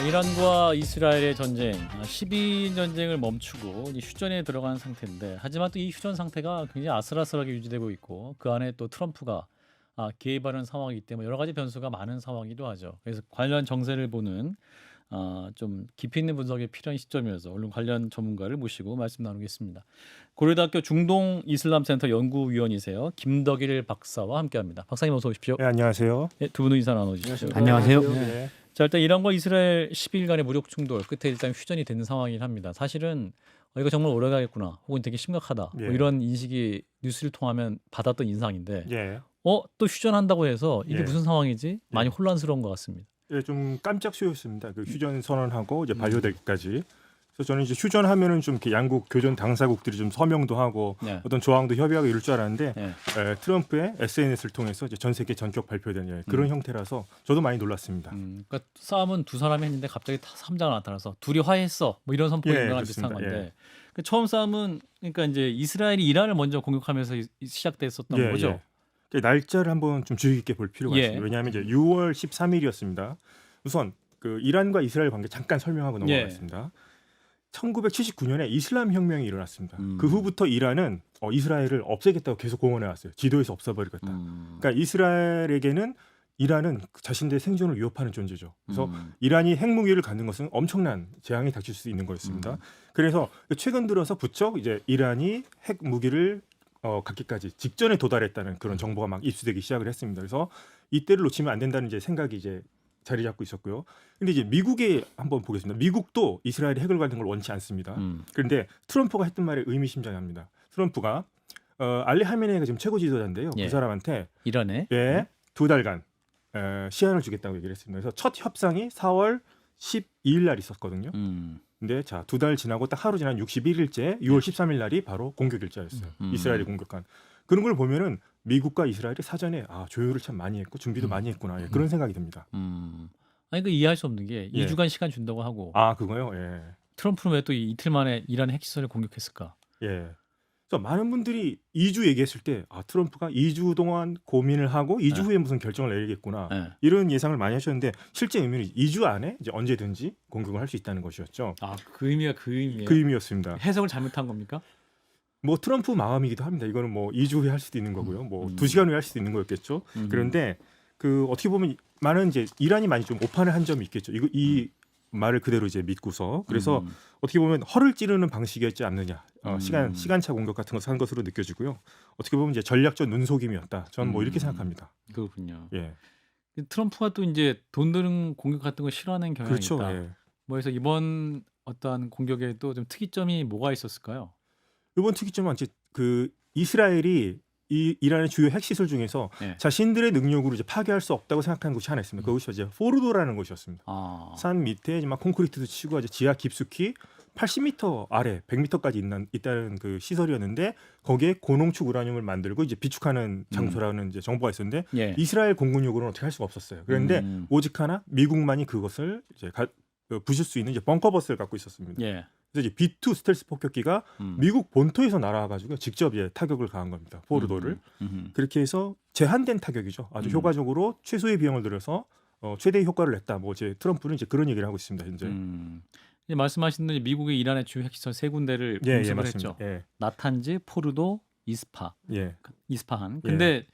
이란과 이스라엘의 전쟁, 12인 전쟁을 멈추고 이제 휴전에 들어간 상태인데, 하지만 또 이 휴전 상태가 굉장히 아슬아슬하게 유지되고 있고 그 안에 또 트럼프가 개입하는 상황이기 때문에 여러 가지 변수가 많은 상황이기도 하죠. 그래서 관련 정세를 보는 좀 깊이 있는 분석이 필요한 시점이어서 오늘 관련 전문가를 모시고 말씀 나누겠습니다. 고려대학교 중동 이슬람센터 연구위원이세요. 김덕일 박사와 함께합니다. 박사님 어서 오십시오. 네, 안녕하세요. 네, 두 분의 인사 나눠주시죠. 안녕하세요. 네. 자, 일단 이란과 이스라엘 10일간의 무력 충돌 끝에 일단 휴전이 되는 상황이긴 합니다. 사실은 이거 정말 오래 가겠구나, 혹은 되게 심각하다, 예. 뭐 이런 인식이 뉴스를 통하면 받았던 인상인데, 예. 또 휴전한다고 해서 이게 예. 무슨 상황이지? 많이 혼란스러운 것 같습니다. 예, 좀 깜짝 쇼였습니다. 그 휴전 선언하고 이제 발효되기까지. 그래서 저는 이제 휴전하면은 좀 이렇게 양국 교전 당사국들이 좀 서명도 하고 네. 어떤 조항도 협의하고 이럴 줄 알았는데 네. 트럼프의 SNS를 통해서 이제 전 세계 전격 발표된 그런 형태라서 저도 많이 놀랐습니다. 그러니까 싸움은 두 사람이 했는데 갑자기 3자가 나타나서 둘이 화해했어, 뭐 이런 선포인 예, 거랑 비슷한 그렇습니다. 건데, 그 처음 싸움은 그러니까 이제 이스라엘이 이란을 먼저 공격하면서 시작됐었던 거죠. 그 날짜를 한번 좀 주의 깊게 볼 필요가 예. 있습니다. 왜냐하면 이제 6월 13일이었습니다. 우선 그 이란과 이스라엘 관계 잠깐 설명하고 넘어가겠습니다. 1979년에 이슬람 혁명이 일어났습니다. 그 후부터 이란은 이스라엘을 없애겠다고 계속 공언해 왔어요. 지도에서 없애버리겠다. 그러니까 이스라엘에게는 이란은 자신들의 생존을 위협하는 존재죠. 그래서 이란이 핵무기를 갖는 것은 엄청난 재앙이 닥칠 수 있는 거였습니다. 그래서 최근 들어서 부쩍 이제 이란이 핵무기를 갖기까지 직전에 도달했다는 그런 정보가 막 입수되기 시작을 했습니다. 그래서 이때를 놓치면 안 된다는 이제 생각이 이제 자리 잡고 있었고요. 근데 이제 미국에 한번 보겠습니다. 미국도 이스라엘이 핵을 갖는 걸 원치 않습니다. 그런데 트럼프가 했던 말에 의미심장합니다. 트럼프가 알리 하메네이가 지금 최고 지도자인데요. 예. 그 사람한테 이란에 2달간 시한을 주겠다고 얘기를 했습니다. 그래서 첫 협상이 4월 12일 날 있었거든요. 근데 자, 2달 지나고 딱 하루 지난 61일째 6월 13일 날이 바로 공격일자였어요. 이스라엘이 공격한. 그런 걸 보면은 미국과 이스라엘이 사전에 조율을 참 많이 했고 준비도 많이 했구나. 그런 생각이 듭니다. 아니, 그 이해할 수 없는 게 예. 2주간 시간 준다고 하고 그거요? 예. 트럼프는 왜 또 이틀 만에 이란 핵시설을 공격했을까? 예. 그래서 많은 분들이 2주 얘기했을 때 트럼프가 2주 동안 고민을 하고 2주 후에 무슨 결정을 내리겠구나. 네. 이런 예상을 많이 하셨는데 실제 의미는 2주 안에 이제 언제든지 공격을 할 수 있다는 것이었죠. 그 의미가 그 의미예요. 그 의미였습니다. 해석을 잘못한 겁니까? 뭐 트럼프 마음이기도 합니다. 이거는 뭐 2주 후에 할 수도 있는 거고요. 뭐 2시간 후에 할 수도 있는 거였겠죠. 그런데 그 어떻게 보면 많은 이제 이란이 많이 좀 오판을 한 점이 있겠죠. 이 말을 그대로 이제 믿고서 그래서 어떻게 보면 허를 찌르는 방식이었지 않느냐. 시간차 공격 같은 것을 한 것으로 느껴지고요. 어떻게 보면 이제 전략적 눈속임이었다. 저는 뭐 이렇게 생각합니다. 그렇군요. 예. 트럼프가 또 이제 돈 드는 공격 같은 거 싫어하는 경향이 그렇죠. 있다. 예. 뭐 그래서 이번 어떠한 공격에도 좀 특이점이 뭐가 있었을까요? 이번 특이점은 이제 그 이스라엘이 이란의 주요 핵시설 중에서 예. 자신들의 능력으로 이제 파괴할 수 없다고 생각하는 곳이 하나 있습니다. 그것이 이제 포르도라는 곳이었습니다. 산 밑에 이제 막 콘크리트도 치고 이제 지하 깊숙이 80m 아래 100m까지 있다는 그 시설이었는데 거기에 고농축 우라늄을 만들고 이제 비축하는 장소라는 이제 정보가 있었는데 예. 이스라엘 공군력으로는 어떻게 할 수가 없었어요. 그런데 오직 하나 미국만이 그것을 이제 부실 수 있는 이제 벙커버스를 갖고 있었습니다. 예. 그래서 이제 B2 스텔스 폭격기가 미국 본토에서 날아와가지고 직접 이제 타격을 가한 겁니다. 포르도를. 그렇게 해서 제한된 타격이죠. 아주 효과적으로 최소의 비용을 들여서 최대의 효과를 냈다. 뭐 이제 트럼프는 이제 그런 얘기를 하고 있습니다. 현재. 이제 말씀하신 대로 미국의 이란의 주요 핵시설 세 군데를 예, 공습을 맞습니다. 했죠. 예. 나탄즈, 포르도, 예. 이스파한. 근데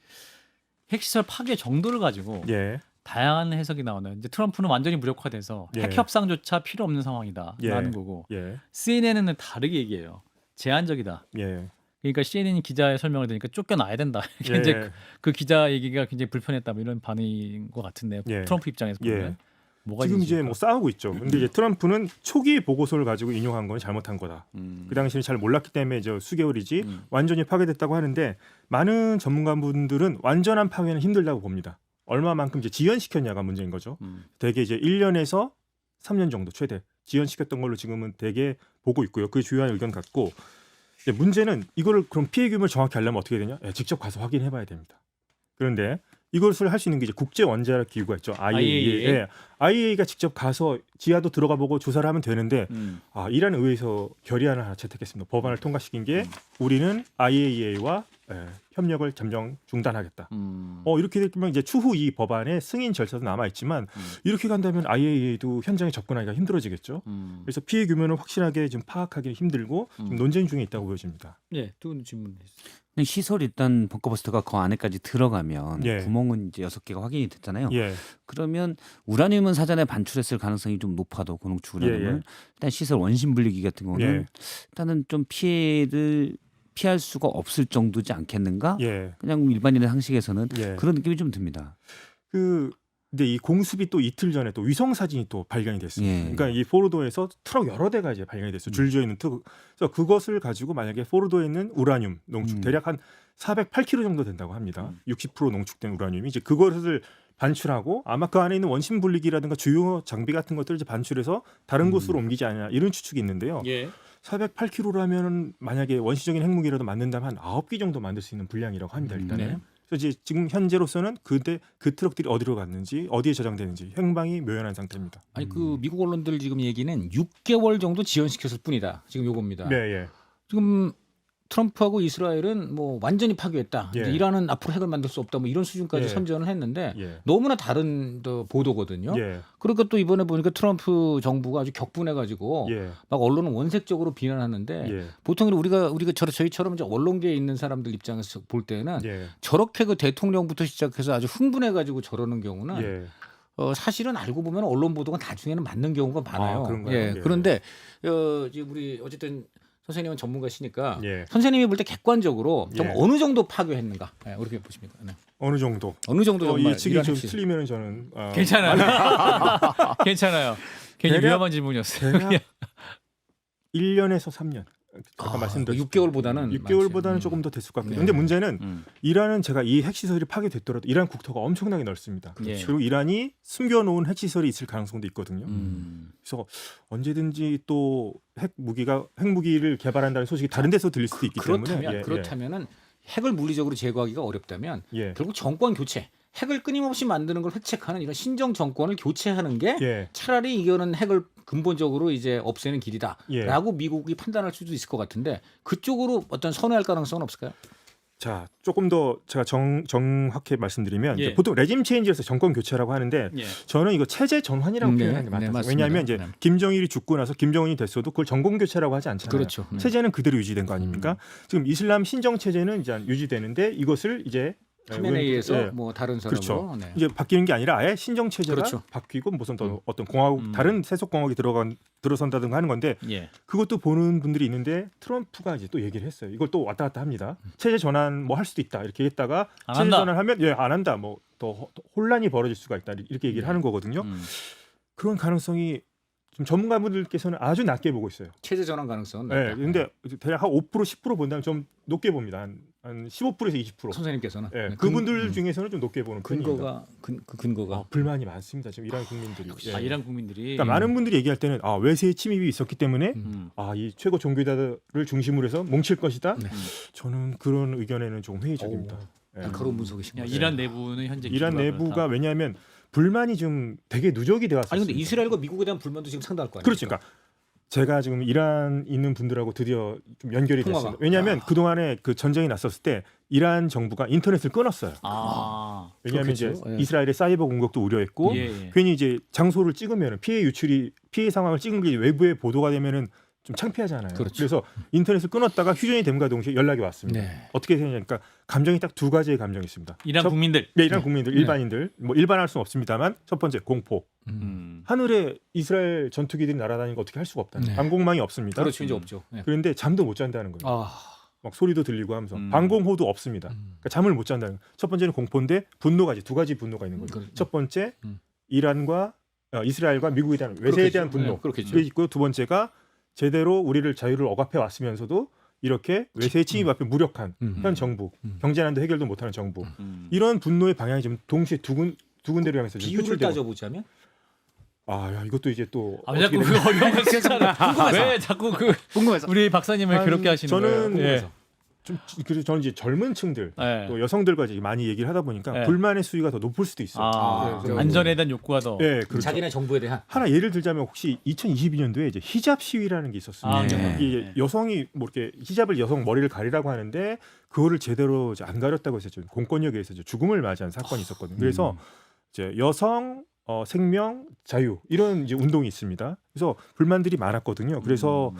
핵시설 파괴 정도를 가지고 예. 다양한 해석이 나오네요. 이제 트럼프는 완전히 무력화돼서 예. 핵 협상조차 필요 없는 상황이다라는 예. 거고, 예. CNN은 다르게 얘기해요. 제한적이다. 예. 그러니까 CNN 기자의 설명을 들으니까 쫓겨나야 된다. 이게 예. 이제 그 기자 얘기가 굉장히 불편했다, 뭐 이런 반응인 것 같은데요. 예. 트럼프 입장에서 보면 예. 뭐가 지금 이제 진실일까? 뭐 싸우고 있죠. 근데 이제 트럼프는 초기 보고서를 가지고 인용한 건 잘못한 거다. 그 당시에는 잘 몰랐기 때문에 이제 수개월이지 완전히 파괴됐다고 하는데 많은 전문가분들은 완전한 파괴는 힘들다고 봅니다. 얼마만큼 이제 지연시켰냐가 문제인 거죠. 대개 이제 1년에서 3년 정도 최대 지연시켰던 걸로 지금은 대개 보고 있고요. 그게 주요한 의견 같고 이제 문제는 이거를 그럼 피해 규모를 정확히 알려면 어떻게 되냐? 직접 가서 확인해봐야 됩니다. 그런데 이것을 할 수 있는 게 이제 국제 원자력 기구가 있죠. IAEA. 예. IAEA가 직접 가서 지하도 들어가 보고 조사를 하면 되는데 이란 의회에서 결의안을 하나 채택했습니다. 법안을 통과시킨 게 우리는 IAEA와 협력을 잠정 중단하겠다. 이렇게 되면 이제 추후 이 법안의 승인 절차도 남아 있지만 이렇게 간다면 IAEA도 현장에 접근하기가 힘들어지겠죠. 그래서 피해 규모는 확실하게 좀 파악하기 힘들고 지금 논쟁 중에 있다고 보여집니다. 네, 두 분 질문했어요. 시설 일단 벙커버스터가 그 안에까지 들어가면 예. 구멍은 이제 6개가 확인이 됐잖아요. 예, 그러면 우라늄은 사전에 반출했을 가능성이 좀 높아도 고농축 우라늄은 예. 일단 시설 원심 분리기 같은 경우는 예. 일단은 좀 피해를 피할 수가 없을 정도지 않겠는가? 예, 그냥 일반인의 상식에서는 예. 그런 느낌이 좀 듭니다. 근데 이 공습이 또 이틀 전에 또 위성 사진이 또 발견이 됐습니다. 예. 그러니까 이 포르도에서 트럭 여러 대가 이제 발견이 됐어요. 줄지어 있는 트럭. 그래서 그것을 가지고 만약에 포르도에 있는 우라늄 농축 대략 한 408kg 정도 된다고 합니다. 60% 농축된 우라늄이 이제 그것을 반출하고 아마 그 안에 있는 원심 분리기라든가 주요 장비 같은 것들을 이제 반출해서 다른 곳으로 옮기지 않냐 이런 추측이 있는데요. 예. 408kg라면 만약에 원시적인 핵무기라도 만든다면 한 9기 정도 만들 수 있는 분량이라고 합니다. 일단은. 네. 그래서 이제 지금 현재로서는 그 트럭들이 어디로 갔는지 어디에 저장되는지 행방이 묘연한 상태입니다. 아니 그 미국 언론들 지금 얘기는 6개월 정도 지연시켰을 뿐이다. 지금 요겁니다. 네, 예. 지금 트럼프하고 이스라엘은 뭐 완전히 파괴했다. 예. 이제 이란은 앞으로 핵을 만들 수 없다. 뭐 이런 수준까지 예. 선전을 했는데 예. 너무나 다른 보도거든요. 예. 그러니까 또 이번에 보니까 트럼프 정부가 아주 격분해가지고 예. 막 언론은 원색적으로 비난하는데 예. 보통 우리가 저희처럼 이제 언론계에 있는 사람들 입장에서 볼 때는 예. 저렇게 그 대통령부터 시작해서 아주 흥분해가지고 저러는 경우는 예. 사실은 알고 보면 언론 보도가 나중에는 맞는 경우가 많아요. 아, 그런가요? 예. 예. 그런데 지금 우리 어쨌든 선생님은 전문가시니까 예. 선생님이 볼 때 객관적으로 좀 예. 어느 정도 파괴했는가 어떻게 보십니까? 네. 어느 정도. 어느 정도 정말 예측이 이란 좀 핵심. 틀리면 저는 괜찮아요. 괜찮아요. 괜히 대략- 위험한 질문이었어요. 대략 1년에서 3년. 아까 아, 말씀드렸죠. 6개월보다는 6개월보다는 조금 더 됐을 것 같아요. 네. 근데 문제는 음. 이란은 제가 이 핵시설이 파괴됐더라도 이란 국토가 엄청나게 넓습니다. 예. 그리고 이란이 숨겨놓은 핵시설이 있을 가능성도 있거든요. 그래서 언제든지 또 핵무기를 개발한다는 소식이 다른 데서 들릴 수도 있기 때문에 그렇다면은 핵을 물리적으로 제거하기가 어렵다면 예. 결국 정권 교체, 핵을 끊임없이 만드는 걸 획책하는 이런 신정 정권을 교체하는 게 예. 차라리 이거는 핵을 근본적으로 이제 없애는 길이다라고 예. 미국이 판단할 수도 있을 것 같은데 그쪽으로 어떤 선회할 가능성은 없을까요? 자, 조금 더 제가 정확히 말씀드리면 예. 이제 보통 레짐 체인지에서 정권 교체라고 하는데 예. 저는 이거 체제 전환이라고 네, 표현하는 게 네, 맞아요. 맞습니다. 왜냐하면 이제 네. 김정일이 죽고 나서 김정은이 됐어도 그걸 정권 교체라고 하지 않잖아요. 그렇죠. 네. 체제는 그대로 유지된 거 아닙니까? 지금 이슬람 신정 체제는 이제 유지되는데 이것을 이제 카메네이에서 예. 뭐 다른 사람으로 그렇죠. 네. 이제 바뀌는 게 아니라 아예 신정 체제가 그렇죠. 바뀌고 무슨 더 어떤 공화국 다른 세속 공화국이 들어선다든가 하는 건데 예. 그것도 보는 분들이 있는데 트럼프가 이제 또 얘기를 했어요. 이걸 또 왔다 갔다 합니다. 체제 전환 뭐 할 수도 있다 이렇게 했다가 안 체제 한다. 전환하면 안 한다. 뭐 더 혼란이 벌어질 수가 있다 이렇게 얘기를 하는 거거든요. 그런 가능성이 좀 전문가분들께서는 아주 낮게 보고 있어요. 체제 전환 가능성은 네, 낮다. 근데 대략 한 5% 10% 본다면 좀 높게 봅니다. 한 15%에서 20%. 선생님께서는 예, 네. 그분들 중에서는 좀 높게 보는 편입니다. 근거가 그 근거가 불만이 많습니다. 지금 이란 국민들이. 예. 아, 이란 국민들이 그러니까 많은 분들이 얘기할 때는 외세의 침입이 있었기 때문에 음. 이 최고 종교자들을 중심으로 해서 뭉칠 것이다. 네. 저는 그런 의견에는 좀 회의적입니다. 예. 날카로운 분석이신 야, 거예요. 이란 내부는 현재 이란 기조가 내부가 그렇다. 왜냐하면 불만이 좀 되게 누적이 되어 왔어요. 아니 근데 이스라엘과 미국에 대한 불만도 지금 상당할 거 아니에요? 그렇죠. 그러니까 제가 지금 이란 있는 분들하고 드디어 좀 연결이 통화가. 됐습니다. 왜냐하면 그 동안에 그 전쟁이 났었을 때 이란 정부가 인터넷을 끊었어요. 아. 왜냐하면 이제 그렇겠죠. 예. 이스라엘의 사이버 공격도 우려했고 예, 예. 괜히 이제 장소를 찍으면 피해 상황을 찍은 게 외부에 보도가 되면은 좀 창피하잖아요. 그렇죠. 그래서 인터넷을 끊었다가 휴전이 됨과 동시에 연락이 왔습니다. 네. 어떻게 되냐니까 그러니까 감정이 딱 두 가지의 감정이 있습니다. 이란 국민들. 네, 이란 네. 국민들, 네. 일반인들 뭐 일반할 수는 없습니다만 첫 번째 공포. 음. 하늘에 이스라엘 전투기들이 날아다니는 거 어떻게 할 수가 없다. 네. 방공망이 없습니다. 그렇죠. 이제 없죠. 네. 그런데 잠도 못 잔다는 거예요. 아, 막 소리도 들리고 하면서 방공호도 없습니다. 그러니까 잠을 못 잔다는 거예요. 첫 번째는 공포인데 분노가지 두 가지 분노가 있는 거죠. 그렇죠. 첫 번째 음. 이란과 이스라엘과 미국에 대한 외세에 대한 분노. 네, 그렇겠죠. 그게 있고 두 번째가 제대로 우리를 자유를 억압해 왔으면서도 이렇게 외세의 침입 앞에 무력한 현 정부, 경제난도 해결도 못하는 정부. 이런 분노의 방향이 지금 동시에 두 군데를 향해서 지금 비율을 표출되고. 따져보자면 이것도 이제 또 아, 왜 자꾸 어떻게 그 어려운 거 쓰잖아. 왜 자꾸 그 궁금해서 우리 박사님을 한- 괴롭게 하시는 저는 거예요? 예. 좀 그래서 저는 이제 젊은 층들 네. 또 여성들과 이제 많이 얘기를 하다 보니까 네. 불만의 수위가 더 높을 수도 있어요. 아, 그래서 안전에 대한 욕구가 더. 네, 그렇죠. 자기네 정부에 대한 하나 예를 들자면 혹시 2022년도에 이제 히잡 시위라는 게 있었습니다. 아, 네. 이게 여성이 뭐 이렇게 히잡을 여성 머리를 가리라고 하는데 그거를 제대로 이제 안 가렸다고 해서 좀 공권력에 의해서 이제 죽음을 맞이한 사건이 있었거든요. 그래서 이제 여성 생명 자유 이런 이제 운동이 있습니다. 그래서 불만들이 많았거든요. 그래서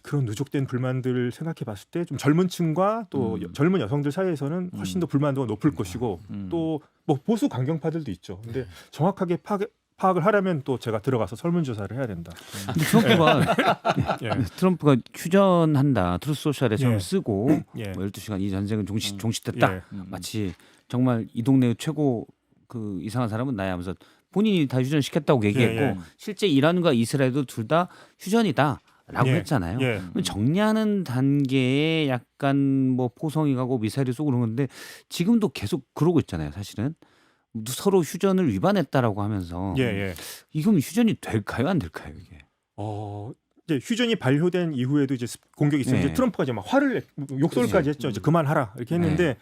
그런 누적된 불만들을 생각해봤을 때 좀 젊은 층과 또 젊은 여성들 사이에서는 훨씬 더 불만도가 높을 것이고 또 뭐 보수 강경파들도 있죠. 근데 정확하게 파악을 하려면 또 제가 들어가서 설문조사를 해야 된다. 근데 트럼프가 예. 트럼프가 휴전한다. 트루스 소셜에 처음 예. 쓰고 예. 뭐 12시간 이 전쟁은 종식됐다. 예. 마치 정말 이 동네 최고 그 이상한 사람은 나야 하면서 본인이 다 휴전시켰다고 얘기했고 예. 실제 이란과 이스라엘도 둘 다 휴전이다라고 예. 했잖아요. 예. 정리하는 단계에 약간 뭐 포성이 가고 미사일이 쏘고 그런 건데 지금도 계속 그러고 있잖아요. 사실은 서로 휴전을 위반했다라고 하면서 예. 예. 이건 휴전이 될까요, 안 될까요, 이게? 이제 휴전이 발효된 이후에도 이제 공격이 있어요. 네. 이제 트럼프가 이제 막 화를 욕설까지 했죠. 이제 그만하라 이렇게 했는데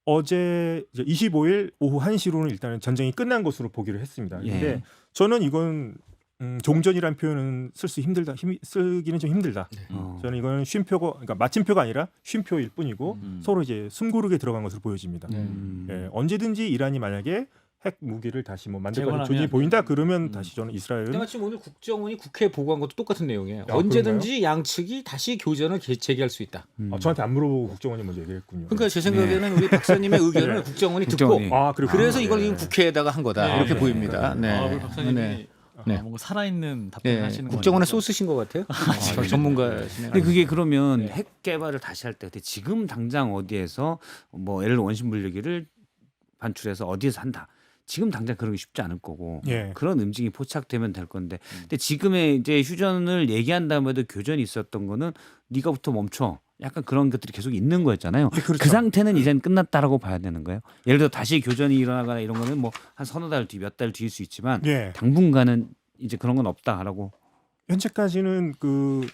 어제 이제 25일 오후 1시로는 일단은 전쟁이 끝난 것으로 보기로 했습니다. 예. 근데 저는 이건 종전이란 표현은 쓰기는 좀 힘들다. 저는 이거는 쉼표가 그러니까 마침표가 아니라 쉼표일 뿐이고 서로 이제 숨고르게 들어간 것으로 보여집니다. 예, 언제든지 이란이 만약에 핵 무기를 다시 뭐 만들 것 같은 조짐이 보인다 그러면 다시 저는 이스라엘은 마침 오늘 국정원이 국회에 보고한 것도 똑같은 내용이에요. 아, 언제든지 양측이 다시 교전을 재개할 수 있다. 저한테 안 물어보고 국정원이 먼저 얘기했군요. 그러니까 제 생각에는 우리 박사님의 의견을 네. 국정원이 국정원이. 듣고 그리고 그래서 이걸 지금 국회에다가 한 거다 네. 이렇게 네. 보입니다. 네. 우리 박사님이 네. 네. 뭔가 살아있는 답변을 네. 하시는 국정원에 거니까. 소스신 것 같아요. 전문가시네요. 근데 그게 그러면 네. 핵 개발을 다시 할 때 지금 당장 어디에서 뭐 예를 들어 원심 분리기를 반출해서 어디에서 한다. 지금 당장 그러기 쉽지 않을 거고 예. 그런 음식이 포착되면 될 건데 근데 지금의 이제 휴전을 얘기한 다음에도 교전이 있었던 거는 네가부터 멈춰 약간 그런 것들이 계속 있는 거였잖아요. 그렇죠. 그 상태는 이제는 끝났다라고 봐야 되는 거예요. 예를 들어 다시 교전이 일어나거나 이런 거는 뭐 한 서너 달 뒤 몇 달 뒤일 수 있지만 예. 당분간은 이제 그런 건 없다라고. 현재까지는 그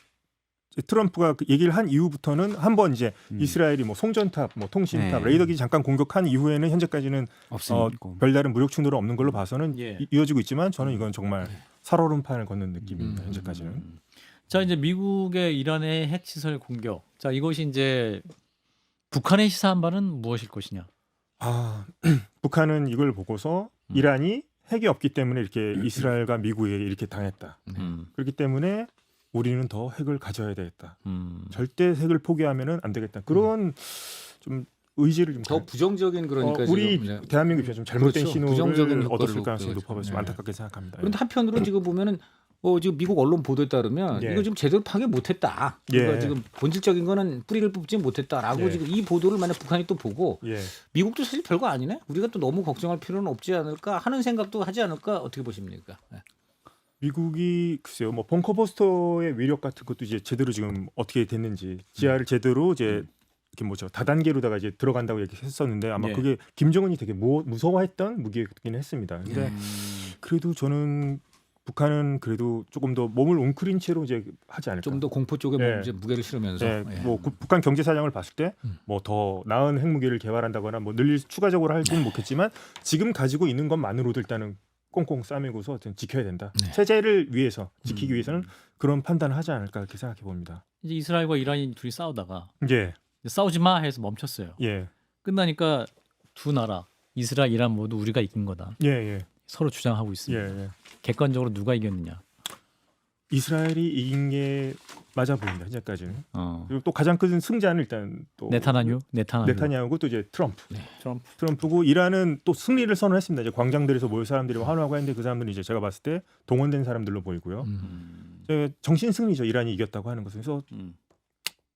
트럼프가 그 얘기를 한 이후부터는 한번 이제 이스라엘이 뭐 송전탑, 뭐 통신탑, 네. 레이더기 잠깐 공격한 이후에는 현재까지는 없으니까. 별다른 무력 충돌은 없는 걸로 봐서는 예. 이어지고 있지만 저는 이건 정말 살얼음판을 걷는 느낌입니다. 현재까지는. 자 이제 미국의 이란의 핵 시설 공격. 자 이것이 이제 북한의 시사한 바는 무엇일 것이냐? 북한은 이걸 보고서 이란이 핵이 없기 때문에 이렇게 이스라엘과 미국에게 이렇게 당했다. 그렇기 때문에 우리는 더 핵을 가져야 되겠다. 절대 핵을 포기하면은 안 되겠다. 그런 좀 의지를 좀 더 부정적인 그러니까 우리 지금, 네. 대한민국이 좀 잘못된 그렇죠. 신호를 부정적인 효과를 얻었을 가능성이 보여야죠. 높아서 좀 네. 안타깝게 생각합니다. 그런데 한편으로는 지금 보면은 지금 미국 언론 보도에 따르면 예. 이거 지금 제대로 파괴 못했다. 그러니까 예. 지금 본질적인 거는 뿌리를 뽑지 못했다라고 예. 지금 이 보도를 만약 북한이 또 보고 예. 미국도 사실 별거 아니네. 우리가 또 너무 걱정할 필요는 없지 않을까 하는 생각도 하지 않을까 어떻게 보십니까? 네. 미국이 글쎄요, 뭐 벙커버스터의 위력 같은 것도 이제 제대로 지금 어떻게 됐는지 지하를 제대로 이제 이렇게 뭐죠 다단계로다가 이제 들어간다고 얘기했었는데 아마 예. 그게 김정은이 되게 무서워했던 무기였긴 했습니다. 근데 그래도 저는 북한은 그래도 조금 더 몸을 웅크린 채로 이제 하지 않을까. 좀 더 공포 쪽에 예. 이제 무게를 실으면서 예, 예. 뭐 북한 경제 사정을 봤을 때 뭐 더 나은 핵무기를 개발한다거나 뭐 늘릴 추가적으로 할지는 못했지만 지금 가지고 있는 것만으로도 일단은 꽁꽁 싸매고서 어떤 지켜야 된다. 네. 체제를 위해서 지키기 위해서는 그런 판단을 하지 않을까 이렇게 생각해 봅니다. 이제 이스라엘과 이란이 둘이 싸우다가 예, 싸우지 마 해서 멈췄어요. 예, 끝나니까 두 나라 이스라엘, 이란 모두 우리가 이긴 거다. 예, 예, 서로 주장하고 예, 있습니다. 예. 객관적으로 누가 이겼느냐? 이스라엘이 이긴 게 맞아 보입니다. 현재까지는. 어. 그리고 또 가장 큰 승자는 일단 또 네타냐후고 또 이제 트럼프. 트럼프. 트럼프고 이란은 또 승리를 선언했습니다. 이제 광장들에서 모일 사람들이 환호하고 했는데 그 사람들은 이제 제가 봤을 때 동원된 사람들로 보이고요. 정신 승리죠. 이란이 이겼다고 하는 것은. 그래서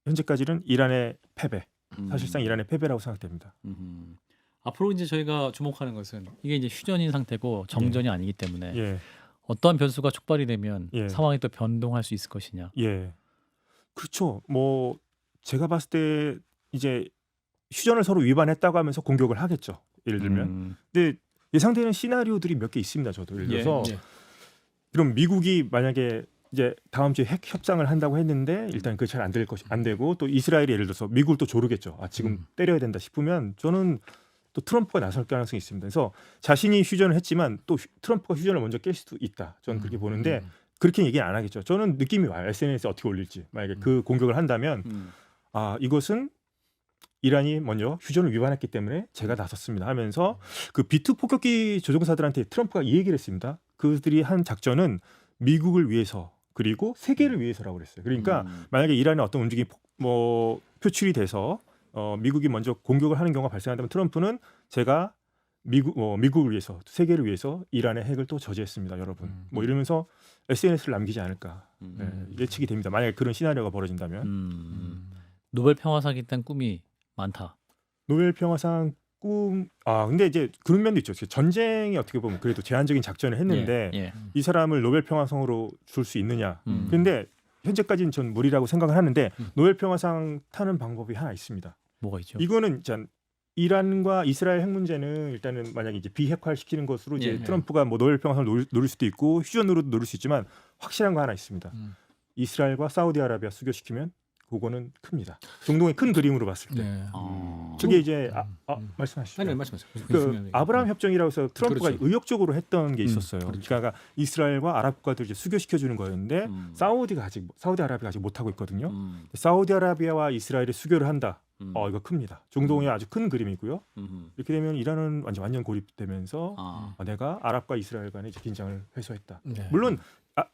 현재까지는 이란의 패배. 사실상 이란의 패배라고 생각됩니다. 앞으로 이제 저희가 주목하는 것은 이게 이제 휴전인 상태고 정전이 아니기 때문에 예, 어떠한 변수가 촉발이 되면 예. 상황이 또 변동할 수 있을 것이냐. 예, 그렇죠. 뭐 제가 봤을 때 이제 휴전을 서로 위반했다고 하면서 공격을 하겠죠. 예를 들면. 근데 예상되는 시나리오들이 몇 개 있습니다. 저도 예를 들어서 예. 그럼 미국이 만약에 이제 다음 주에 핵 협상을 한다고 했는데 일단 그 잘 안 되고 또 이스라엘이 예를 들어서 미국을 또 조르겠죠. 지금 때려야 된다 싶으면 저는 또 트럼프가 나설 가능성이 있습니다. 그래서 자신이 휴전을 했지만 또 트럼프가 휴전을 먼저 깰 수도 있다. 저는 그렇게 보는데 그렇게 얘기 안 하겠죠. 저는 느낌이 와요. SNS에 어떻게 올릴지. 만약에 그 공격을 한다면 이것은 이란이 먼저 휴전을 위반했기 때문에 제가 나섰습니다 하면서 그 B2 폭격기 조종사들한테 트럼프가 이 얘기를 했습니다. 그들이 한 작전은 미국을 위해서 그리고 세계를 위해서라고 그랬어요. 그러니까 만약에 이란의 어떤 움직임이 표출이 돼서 미국이 먼저 공격을 하는 경우가 발생한다면 트럼프는 제가 미국을 위해서 세계를 위해서 이란의 핵을 또 저지했습니다, 여러분. 뭐 이러면서 SNS를 남기지 않을까 예측이 됩니다. 만약에 그런 시나리오가 벌어진다면. 노벨 평화상 일단 꿈이 많다. 노벨 평화상 꿈. 근데 이제 그런 면도 있죠. 전쟁이 어떻게 보면 그래도 제한적인 작전을 했는데 예. 이 사람을 노벨 평화상으로 줄 수 있느냐. 그런데 현재까지는 전 무리라고 생각을 하는데 노벨 평화상 타는 방법이 하나 있습니다. 뭐가 있죠? 이거는 일단 이란과 이스라엘 핵 문제는 일단은 만약에 이제 비핵화시키는 것으로 이제 예. 트럼프가 뭐 노벨 평화상을 노릴 수도 있고 휴전으로도 노릴 수 있지만 확실한 거 하나 있습니다. 이스라엘과 사우디아라비아 수교시키면 그거는 큽니다. 중동의 큰 그림으로 봤을 때. 네. 그게 이제 말씀하시죠. 아니 말씀하세요. 그 아브라함 협정이라고 해서 트럼프가 그렇지. 의욕적으로 했던 게 있었어요. 그렇죠. 그러니까 이스라엘과 아랍 국가들 이제 수교시켜 주는 거였는데 사우디아라비아가 아직 못 하고 있거든요. 사우디아라비아와 이스라엘이 수교를 한다. 이거 큽니다. 중동의 아주 큰 그림이고요. 이렇게 되면 이란은 완전 고립되면서 내가 아랍과 이스라엘 간의 이제 긴장을 해소했다. 네. 물론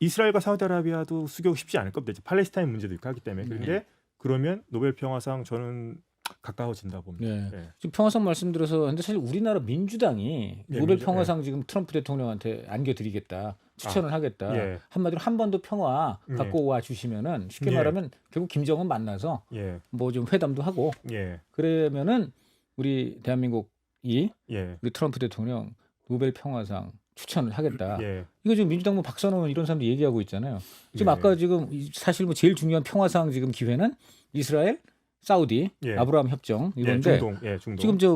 이스라엘과 사우디아라비아도 수교 쉽지 않을 겁니다. 이제 팔레스타인 문제도 있고 하기 때문에. 그런데 그러면 노벨 평화상 저는 가까워진다 봅니다. 네. 예. 지금 평화상 말씀드려서 근데 사실 우리나라 민주당이 예, 노벨 민주- 평화상 지금 트럼프 대통령한테 안겨드리겠다 추천을 하겠다. 예. 한마디로 한 번 더 평화 예. 갖고 와 주시면은 쉽게 예. 말하면 결국 김정은 만나서 예, 뭐 좀 회담도 하고 예, 그러면은 우리 대한민국이 예, 우리 트럼프 대통령 노벨 평화상 추천을 하겠다. 예, 이거 지금 민주당 뭐 박선원 이런 사람들 얘기하고 있잖아요. 지금 예. 아까 지금 사실 뭐 제일 중요한 평화상 지금 기회는 이스라엘, 사우디, 예. 아브라함 협정 예, 이건데 중동. 지금 저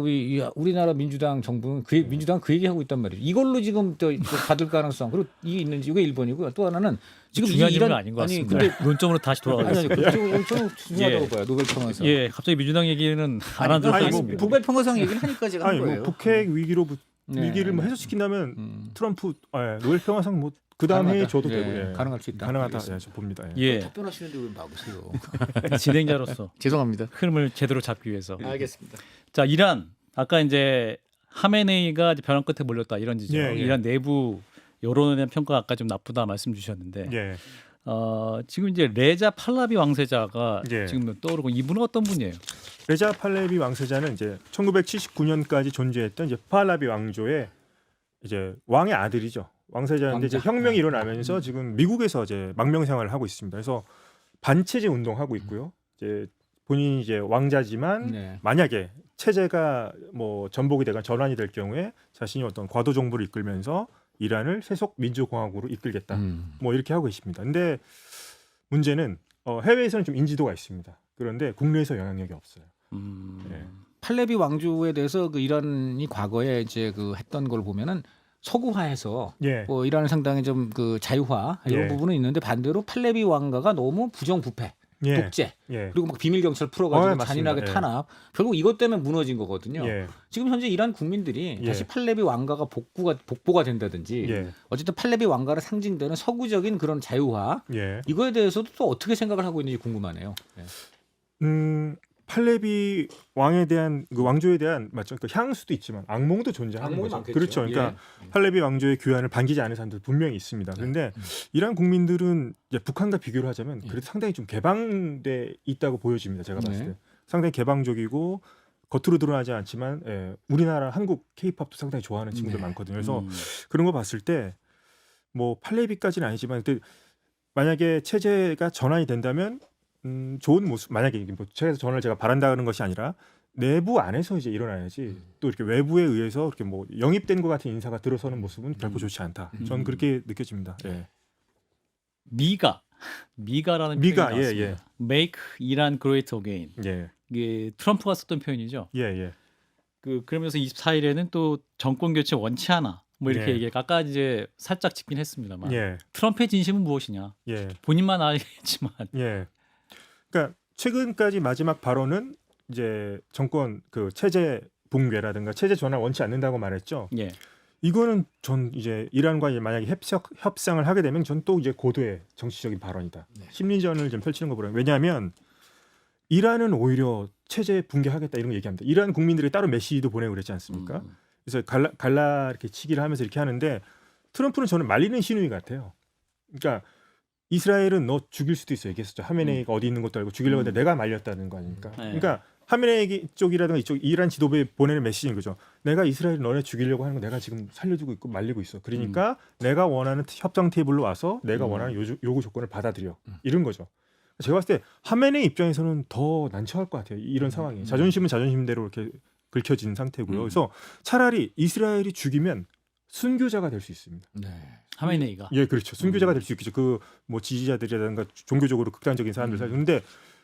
우리나라 민주당 정부는 민주당 그 얘기하고 있단 말이에요. 이걸로 지금 또 받을 가능성 그리고 이게 있는지 이게 1번이고요. 또 하나는 지금 중요한 이 질문은 아닌 것 같습니다. 근데 논점으로 다시 아니 돌아가겠습니다. 저는 중요하다고 예. 봐요. 노벨 평화상. 예, 갑자기 민주당 얘기는 안 하도록 아니, 하겠습니다. 노벨 평화상 얘기를 하니까 제가 한 아니 거예요. 뭐 북핵 네. 위기를 뭐 해소시킨다면 트럼프 노벨 평화상 뭐 그 가능하다. 다음에 줘도 예, 되고 예. 가능할 수 있다. 가능하다. 알겠습니다. 예, 저 봅니다. 예. 예, 답변하시는데 왜 막으세요? 진행자로서 죄송합니다. 흐름을 제대로 잡기 위해서. 알겠습니다. 자, 이란 아까 이제 하메네이가 이제 벼랑 끝에 몰렸다 이런 지죠. 예, 예. 이란 내부 여론에 대한 평가가 아까 좀 나쁘다 말씀 주셨는데 예. 지금 이제 레자 팔라비 왕세자가 예. 지금 떠오르고 이분은 어떤 분이에요? 레자 팔레비 왕세자는 이제 1979년까지 존재했던 이제 팔라비 왕조의 이제 왕의 아들이죠. 왕세자인데 이제 왕자. 혁명이 일어나면서 지금 미국에서 이제 망명 생활을 하고 있습니다. 그래서 반체제 운동하고 있고요. 이제 본인이 이제 왕자지만 네. 만약에 체제가 뭐 전복이 되거나 전환이 될 경우에 자신이 어떤 과도 정부를 이끌면서 이란을 세속 민주공화국으로 이끌겠다. 뭐 이렇게 하고 있습니다. 근데 문제는 해외에서는 좀 인지도가 있습니다. 그런데 국내에서 영향력이 없어요. 예. 팔레비 왕조에 대해서 그 이란이 과거에 이제 그 했던 걸 보면은 서구화해서 예. 뭐 이란은 상당히 좀 그 자유화 이런 예. 부분은 있는데 반대로 팔레비 왕가가 너무 부정부패, 예. 독재 예. 그리고 막 비밀 경찰 풀어가지고 맞습니다. 잔인하게 예. 탄압 결국 이것 때문에 무너진 거거든요. 예. 지금 현재 이란 국민들이 예. 다시 팔레비 왕가가 복보가 된다든지 예. 어쨌든 팔레비 왕가를 상징되는 서구적인 그런 자유화 예. 이거에 대해서도 또 어떻게 생각을 하고 있는지 궁금하네요. 예. 팔레비 왕에 대한 그 왕조에 대한 맞죠? 그 향수도 있지만 악몽도 존재하는 악몽이 거죠. 많겠죠. 그렇죠. 그러니까 예. 팔레비 왕조의 규환을 반기지 않은 사람들 분명히 있습니다. 그런데 이란 국민들은 이제 북한과 비교를 하자면 그래도 상당히 좀 개방돼 있다고 보여집니다. 제가 봤을 때 네. 상당히 개방적이고 겉으로 드러나지 않지만 우리나라 한국 K-팝도 상당히 좋아하는 친구들 네. 많거든요. 그래서 그런 거 봤을 때 뭐 팔레비까지는 아니지만 그때 만약에 체제가 전환이 된다면 좋은 모습 만약에 뭐 체제에서 전환을 제가 바란다는 것이 아니라 내부 안에서 이제 일어나야지 또 이렇게 외부에 의해서 이렇게 뭐 영입된 것 같은 인사가 들어서는 모습은 결코 좋지 않다. 저는 그렇게 느껴집니다. 예. 미가라는 미가, 표현이 나왔습니다. 예. Make Iran Great Again. 예. 이게 트럼프가 썼던 표현이죠. 예. 예. 그러면서 24일에는 또 정권 교체 원치 않아. 뭐 이렇게 예. 얘기 아까 이제 살짝 짚긴 했습니다만 예. 트럼프의 진심은 무엇이냐 예. 본인만 알겠지만 예. 그러니까 최근까지 마지막 발언은 이제 정권 그 체제 붕괴라든가 체제 전환 원치 않는다고 말했죠. 예. 이거는 전 이제 이란과 만약에 협상을 하게 되면 전 또 이제 고도의 정치적인 발언이다. 네. 심리전을 좀 펼치는 거 보면 왜냐하면 이란은 오히려 체제 붕괴하겠다 이런 거 얘기합니다. 이란 국민들이 따로 메시지도 보내고 그랬지 않습니까? 그래서 갈라 이렇게 치기를 하면서 이렇게 하는데 트럼프는 저는 말리는 시누이 같아요. 그러니까 이스라엘은 너 죽일 수도 있어 얘기했었죠. 하메네이가 어디 있는 것도 알고 죽이려고 했는데 내가 말렸다는 거 아닙니까? 네. 그러니까 하메네이 쪽이라든가 이쪽 이란 지도부에 보내는 메시지인 거죠. 내가 이스라엘 너네 죽이려고 하는 거 내가 지금 살려주고 있고 말리고 있어. 그러니까 내가 원하는 협상 테이블로 와서 내가 원하는 요구 조건을 받아들여. 이런 거죠. 제가 봤을 때 하메네이 입장에서는 더 난처할 것 같아요. 이런 상황이. 자존심은 자존심대로 이렇게 긁혀진 상태고요. 그래서 차라리 이스라엘이 죽이면 순교자가 될 수 있습니다. 네. 하메네이가 예, 그렇죠. 순교자가 될 수 있겠죠. 그 뭐 지지자들이라든가 종교적으로 극단적인 사람들 사이. 근데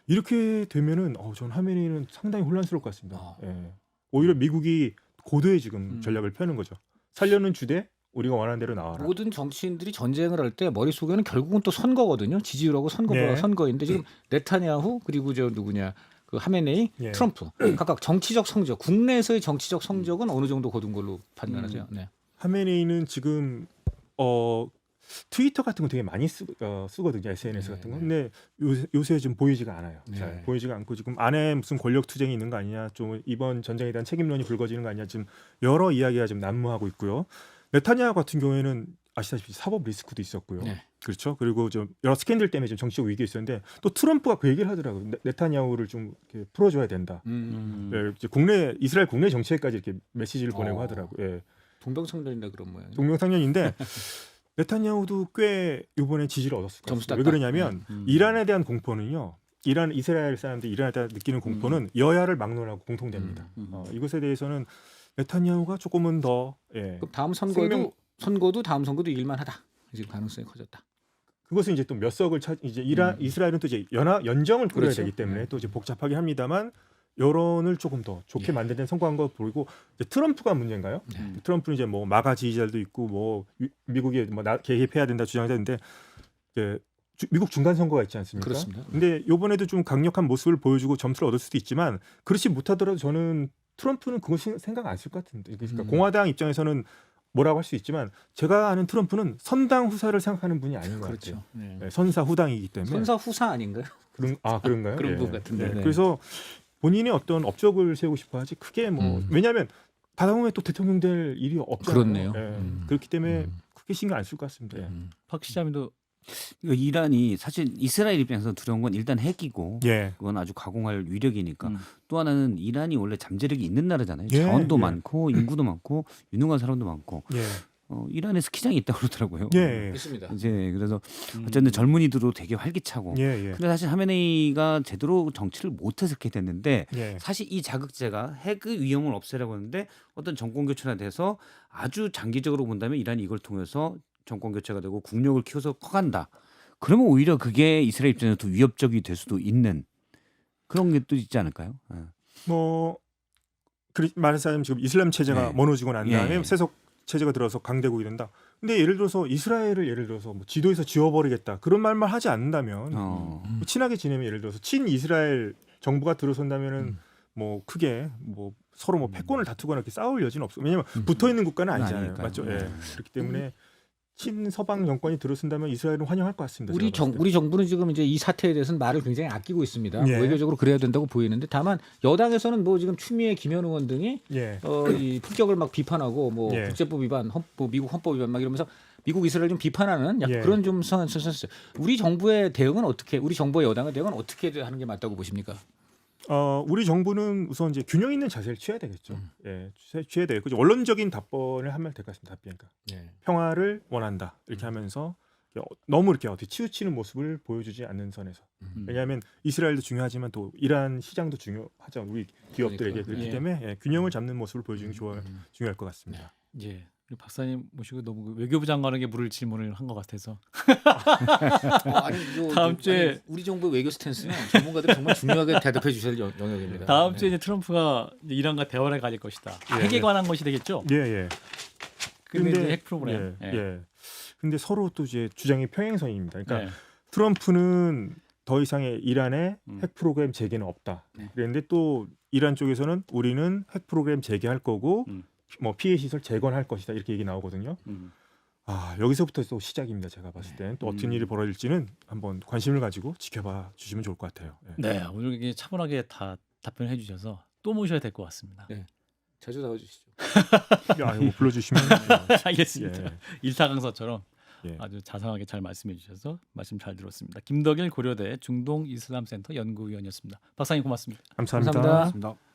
이렇게 되면은 저는 하메네이는 상당히 혼란스러울 것 같습니다. 예. 오히려 미국이 고도의 지금 전략을 펴는 거죠. 살려는 주되 우리가 원하는 대로 나와라. 모든 정치인들이 전쟁을 할 때 머릿속에는 결국은 또 선거거든요. 지지율하고 네. 선거인데 지금 네타냐후 그리고 저 누구냐 그 하메네이, 예. 트럼프 각각 정치적 성적, 국내에서의 정치적 성적은 어느 정도 거둔 걸로 판단하세요. 네. 하메네이는 지금 트위터 같은 거 되게 많이 쓰거든요. SNS 같은 거. 근데 요새 좀 보이지가 않아요. 네. 잘 보이지가 않고 지금 안에 무슨 권력 투쟁이 있는 거 아니냐, 좀 이번 전쟁에 대한 책임론이 불거지는 거 아니냐, 지금 여러 이야기가 지금 난무하고 있고요. 네타냐후 같은 경우에는 아시다시피 사법 리스크도 있었고요. 네. 그렇죠. 그리고 좀 여러 스캔들 때문에 좀 정치적 위기가 있었는데 또 트럼프가 그 얘기를 하더라고요. 네타냐후를 좀 이렇게 풀어줘야 된다. 예, 이제 이스라엘 국내 정치에까지 이렇게 메시지를 보내고 하더라고요. 예. 동병상련이다 그런 모양. 동명상련인데 네타냐후도 꽤 이번에 지지를 얻었을 것 점수 같습니다. 왜 땄다. 그러냐면 이란에 대한 공포는요. 이스라엘 사람들이 이란에 대한 느끼는 공포는 여야를 막론하고 공통됩니다. 이것에 대해서는 네타냐후가 조금은 더 그럼 다음 생명- 선거도 다음 선거도 이길만하다. 지금 가능성이 커졌다. 그것은 이제 또 몇 석을 이제 이스라엘은 또 이제 연정을 꾸려야 그렇죠. 되기 때문에 또 이제 복잡하긴 합니다만 여론을 조금 더 좋게 만드는 선거한 거 보이고 이제 트럼프가 문제인가요? 트럼프는 이제 뭐 마가 지지자들도 있고 뭐 미국이 뭐 개입해야 된다 주장하는데 이제 미국 중간 선거가 있지 않습니까? 그렇습니다. 근데 이번에도 좀 강력한 모습을 보여주고 점수를 얻을 수도 있지만 그렇지 못하더라도 저는 트럼프는 그거 생각 안 쓸 것 같은데 그러니까 공화당 입장에서는 뭐라고 할 수 있지만 제가 아는 트럼프는 선당 후사를 생각하는 분이 아닌 것 그렇죠. 같아요. 네. 네, 선사 후당이기 때문에 선사 후사 아닌가요? 그런가요? 그런 예. 분 같은데. 네. 그래서 본인의 어떤 업적을 세우고 싶어하지 크게 뭐 왜냐하면 받아보면 또 대통령 될 일이 없잖아요. 그렇네요. 예. 그렇기 때문에 크게 신경 안 쓸 것 같습니다. 예. 박 시장님도 이거 이란이 사실 이스라엘 입장에서 두려운 건 일단 핵이고 예. 그건 아주 가공할 위력이니까 음. 또 하나는 이란이 원래 잠재력이 있는 나라잖아요. 예, 자원도 예. 많고 인구도 많고 유능한 사람도 많고 예. 이란에 스키장이 있다고 그러더라고요. 예. 있습니다. 이제 그래서 어쨌든 젊은이들도 되게 활기차고. 예. 예. 근데 사실 하메네이가 제대로 정치를 못해서 이렇게 됐는데 예. 사실 이 자극제가 핵의 위험을 없애려고 하는데 어떤 정권 교체가 돼서 아주 장기적으로 본다면 이란이 이걸 통해서 정권 교체가 되고 국력을 키워서 커간다. 그러면 오히려 그게 이스라엘 입장에서 더 위협적이 될 수도 있는 그런 게 또 있지 않을까요? 예. 뭐 말하자면 지금 이슬람 체제가 네. 무너지고 난 다음에 예. 세속 체제가 들어서 강대국이 된다. 근데 예를 들어서 이스라엘을 예를 들어서 뭐 지도에서 지워버리겠다 그런 말만 하지 않는다면 뭐 친하게 지내면 예를 들어서 친 이스라엘 정부가 들어선다면은 뭐 크게 뭐 서로 뭐 패권을 다투거나 이렇게 싸울 여지는 없어. 왜냐하면 붙어 있는 국가는 아니잖아요. 아니니까요. 맞죠? 예. 그렇기 때문에 친 서방 정권이 들어선다면 이스라엘은 환영할 것 같습니다. 우리 제가 봤을 때. 우리 정부는 지금 이제 이 사태에 대해서는 말을 굉장히 아끼고 있습니다. 예. 외교적으로 그래야 된다고 보이는데 다만 여당에서는 뭐 지금 추미애 김현 의원 등이 예. 이 품격을 막 비판하고 뭐 예. 국제법 위반, 미국 헌법 위반 막 이러면서 미국 이스라엘 좀 비판하는 약간 예. 그런 좀 상황이 있었어요. 우리 정부의 대응은 어떻게? 우리 정부의 여당의 대응은 어떻게 하는 게 맞다고 보십니까? 우리 정부는 우선 이제 균형 있는 자세를 취해야 되겠죠. 예, 취해야 돼요. 그죠? 원론적인 답변을 하면 될 것 같습니다. 답변이니까 평화를 원한다 이렇게 하면서 너무 이렇게 어떻게 치우치는 모습을 보여주지 않는 선에서. 왜냐하면 이스라엘도 중요하지만 또 이란 시장도 중요하죠. 우리 기업들에게. 그러니까. 그렇기 예. 때문에 균형을 잡는 모습을 보여주는 게 중요할 것 같습니다. 예. 우리 박사님 모시고 너무 그 외교부 장관에게 물을 질문을 한 것 같아서 다음 주에- 아니, 우리 정부 외교 스탠스는 전문가들이 정말 중요하게 대답해 주셔야 될 영역입니다. 다음 주에 네. 이제 트럼프가 이제 이란과 대화를 가질 것이다. 예, 핵에 예. 관한 것이 되겠죠. 예, 예. 근데 이제 핵 프로그램. 예, 예. 근데 서로 또 이제 주장이 평행선입니다. 그러니까 네. 트럼프는 더 이상의 이란의 음. 핵 프로그램 재개는 없다. 네. 그런데 또 이란 쪽에서는 우리는 핵 프로그램 재개할 거고 음. 뭐 피해 시설 재건할 것이다 이렇게 얘기 나오거든요. 아 여기서부터 또 시작입니다. 제가 봤을 땐 또 어떤 일이 벌어질지는 한번 관심을 가지고 지켜봐 주시면 좋을 것 같아요. 예. 네, 오늘 이게 차분하게 다 답변해 주셔서 또 모셔야 될 것 같습니다. 네. 자주 나와주시죠. 야, 이거 불러주시면 알겠습니다. 예. 일타강사처럼 예. 아주 자상하게 잘 말씀해 주셔서 말씀 잘 들었습니다. 김덕일 고려대 중동 이슬람센터 연구위원이었습니다. 박사님 고맙습니다. 감사합니다. 감사합니다. 맞습니다.